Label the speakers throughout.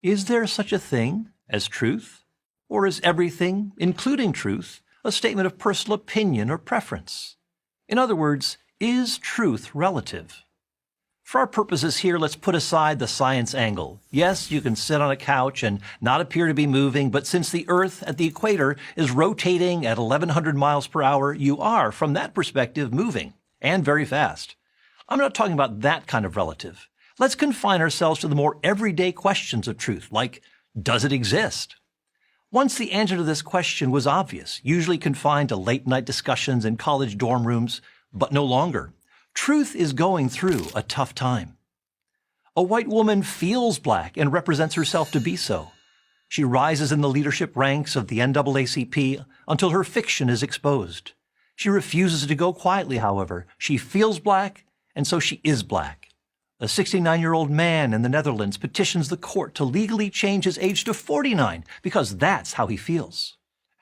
Speaker 1: Is there such a thing as truth? Or is everything, including truth, a statement of personal opinion or preference? In other words, is truth relative? For our purposes here, let's put aside the science angle. Yes, you can sit on a couch and not appear to be moving, but since the Earth at the equator is rotating at 1,100 miles per hour, you are, from that perspective, moving, and very fast. I'm not talking about that kind of relative. Let's confine ourselves to the more everyday questions of truth, like, does it exist? Once the answer to this question was obvious, usually confined to late-night discussions in college dorm rooms, but no longer. Truth is going through a tough time. A white woman feels black and represents herself to be so. She rises in the leadership ranks of the NAACP until her fiction is exposed. She refuses to go quietly, however. She feels black, and so she is black. A 69-year-old man in the Netherlands petitions the court to legally change his age to 49 because that's how he feels.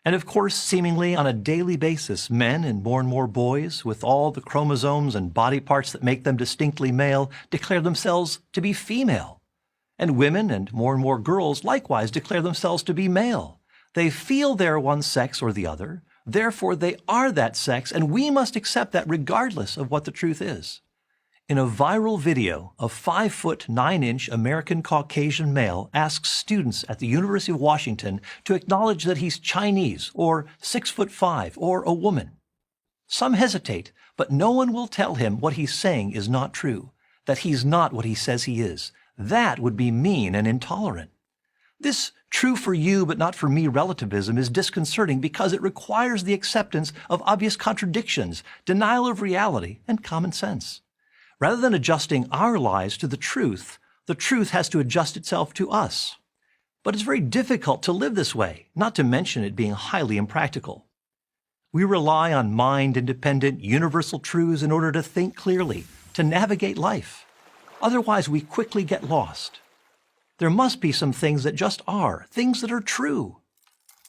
Speaker 1: And of course, seemingly on a daily basis, men and more boys, with all the chromosomes and body parts that make them distinctly male, declare themselves to be female. And women and more girls likewise declare themselves to be male. They feel they're one sex or the other, therefore they are that sex, and we must accept that regardless of what the truth is. In a viral video, a 5-foot 9-inch American Caucasian male asks students at the University of Washington to acknowledge that he's Chinese or 6'5" or a woman. Some hesitate, but no one will tell him what he's saying is not true, that he's not what he says he is. That would be mean and intolerant. This true for you but not for me relativism is disconcerting because it requires the acceptance of obvious contradictions, denial of reality, and common sense. Rather than adjusting our lives to the truth has to adjust itself to us. But it's very difficult to live this way, not to mention it being highly impractical. We rely on mind-independent, universal truths in order to think clearly, to navigate life. Otherwise, we quickly get lost. There must be some things that just are, things that are true.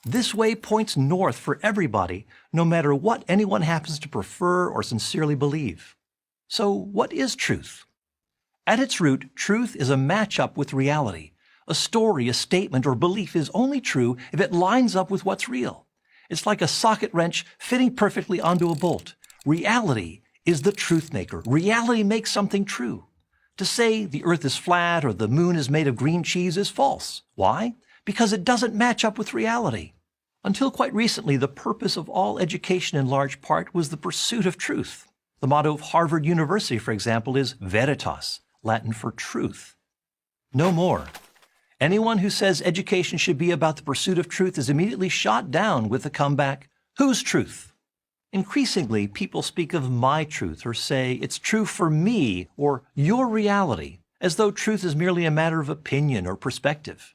Speaker 1: This way points north for everybody, no matter what anyone happens to prefer or sincerely believe. So what is truth? At its root, truth is a match-up with reality. A story, a statement, or belief is only true if it lines up with what's real. It's like a socket wrench fitting perfectly onto a bolt. Reality is the truth maker. Reality makes something true. To say the earth is flat or the moon is made of green cheese is false. Why? Because it doesn't match up with reality. Until quite recently, the purpose of all education in large part was the pursuit of truth. The motto of Harvard University, for example, is veritas, Latin for truth. No more. Anyone who says education should be about the pursuit of truth is immediately shot down with the comeback, whose truth? Increasingly, people speak of my truth or say it's true for me or your reality, as though truth is merely a matter of opinion or perspective.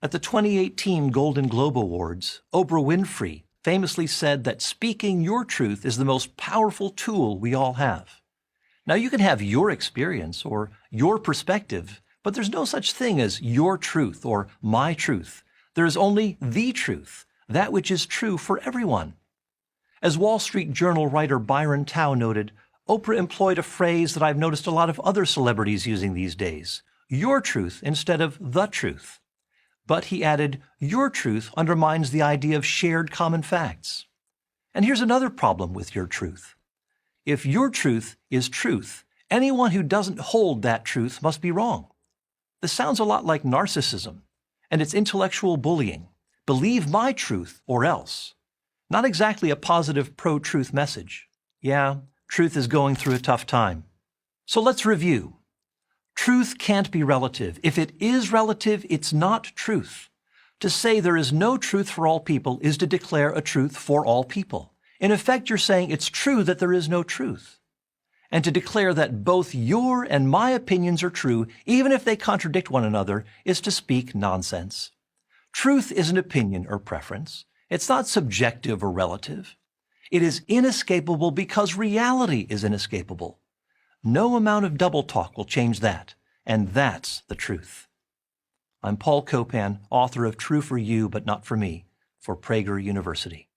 Speaker 1: At the 2018 Golden Globe Awards, Oprah Winfrey famously said that speaking your truth is the most powerful tool we all have. Now, you can have your experience or your perspective, but there's no such thing as your truth or my truth. There is only the truth, that which is true for everyone. As Wall Street Journal writer Byron Tao noted, Oprah employed a phrase that I've noticed a lot of other celebrities using these days, your truth instead of the truth. But he added, your truth undermines the idea of shared common facts. And here's another problem with your truth. If your truth is truth, anyone who doesn't hold that truth must be wrong. This sounds a lot like narcissism, and it's intellectual bullying. Believe my truth or else. Not exactly a positive pro-truth message. Yeah, truth is going through a tough time. So let's review. Truth can't be relative. If it is relative, it's not truth. To say there is no truth for all people is to declare a truth for all people. In effect, you're saying it's true that there is no truth. And to declare that both your and my opinions are true, even if they contradict one another, is to speak nonsense. Truth is an opinion or preference. It's not subjective or relative. It is inescapable because reality is inescapable. No amount of double talk will change that, and that's the truth. I'm Paul Copan, author of True for You But Not for Me, for Prager University.